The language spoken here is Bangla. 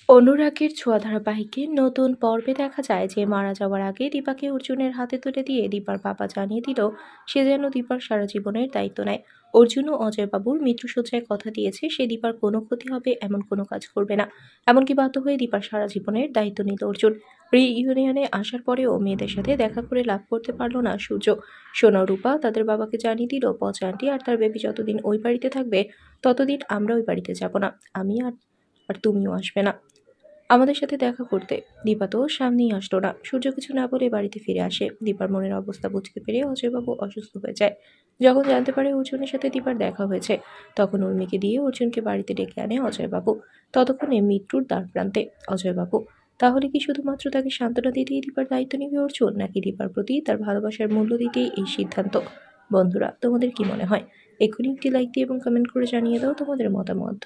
অনুরাগের ছোঁয়া ধারাবাহিকের নতুন পর্বে দেখা যায় যে মারা যাওয়ার আগে দীপাকে অর্জুনের হাতে তুলে দিয়ে দীপার বাবা জানিয়ে দিল সে যেন দীপার সারা জীবনের দায়িত্ব নেয়। অর্জুন ও অজয়বাবুর মৃত্যুশয্যায় কথা দিয়েছে সে দীপার কোনো ক্ষতি হবে এমন কোনো কাজ করবে না। এমনকি বাধ্য হয়ে দীপার সারা জীবনের দায়িত্ব নিল অর্জুন। রিইউনিয়নে আসার পরেও মেয়েদের সাথে দেখা করে লাভ করতে পারলো না সূর্য। সোনা ও রূপা তাদের বাবাকে জানিয়ে দিল পচা আন্টি আর তার বেবি যতদিন ওই বাড়িতে থাকবে ততদিন আমরা ওই বাড়িতে যাব না। আমি আর আর তুমিও আসবে না আমাদের সাথে দেখা করতে। দীপা তো সামনেই আসলো না। সূর্য কিছু না বলে বাড়িতে ফিরে আসে। দীপার মনের অবস্থা বুঝতে পেরে অজয়বাবু অসুস্থ হয়ে যায়। যখন জানতে পারে অর্জুনের সাথে দীপার দেখা হয়েছে তখন উর্মিকে দিয়ে অর্জুনকে বাড়িতে ডেকে আনে অজয়বাবু। ততক্ষণে মৃত্যুর দ্বার প্রান্তে অজয়বাবু। তাহলে কি শুধুমাত্র তাকে সান্ত্বনা দিতেই দীপার দায়িত্ব নিবে অর্জুন, নাকি দীপার প্রতি তার ভালোবাসার মূল্য দিতেই এই সিদ্ধান্ত? বন্ধুরা, তোমাদের কি মনে হয়? এক্ষুনি একটি লাইক দিয়ে এবং কমেন্ট করে জানিয়ে দাও তোমাদের মতামত।